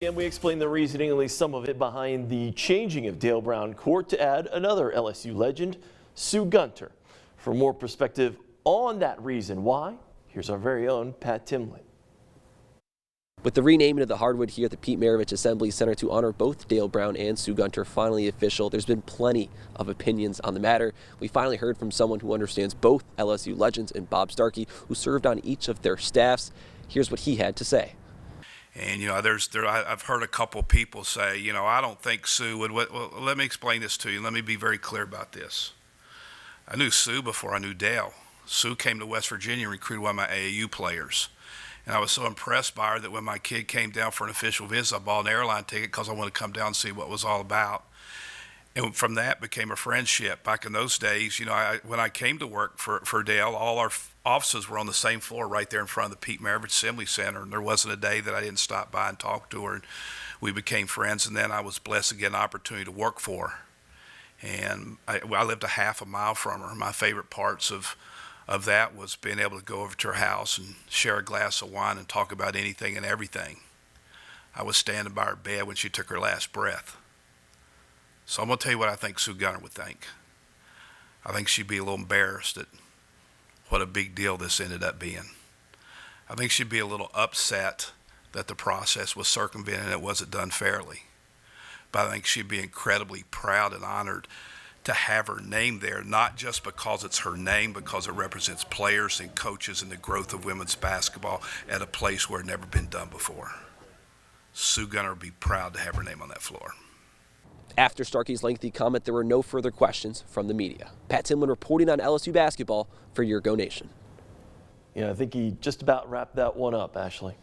And we explained the reasoning, at least some of it, behind the changing of Dale Brown Court to add another LSU legend, Sue Gunter. For more perspective on that reason why, here's our very own Pat Timlin. With the renaming of the hardwood here at the Pete Maravich Assembly Center to honor both Dale Brown and Sue Gunter finally official, there's been plenty of opinions on the matter. We finally heard from someone who understands both LSU legends and Bob Starkey, who served on each of their staffs. Here's what he had to say. And, I've heard a couple people say, I don't think Sue would. Well, let me explain this to you. Let me be very clear about this. I knew Sue before I knew Dale. Sue came to West Virginia and recruited one of my AAU players. And I was so impressed by her that when my kid came down for an official visit, I bought an airline ticket because I wanted to come down and see what it was all about. And from that became a friendship. Back in those days, when I came to work for Dale, all our offices were on the same floor right there in front of the Pete Maravich Assembly Center. And there wasn't a day that I didn't stop by and talk to her. And we became friends. And then I was blessed to get an opportunity to work for her. And I lived a half a mile from her. My favorite parts of that was being able to go over to her house and share a glass of wine and talk about anything and everything. I was standing by her bed when she took her last breath. So I'm going to tell you what I think Sue Gunter would think. I think she'd be a little embarrassed at what a big deal this ended up being. I think she'd be a little upset that the process was circumvented and it wasn't done fairly. But I think she'd be incredibly proud and honored to have her name there, not just because it's her name, because it represents players and coaches and the growth of women's basketball at a place where it never been done before. Sue Gunter would be proud to have her name on that floor. After Starkey's lengthy comment, there were no further questions from the media. Pat Timlin reporting on LSU basketball for Your Go Nation. Yeah, I think he just about wrapped that one up, Ashley.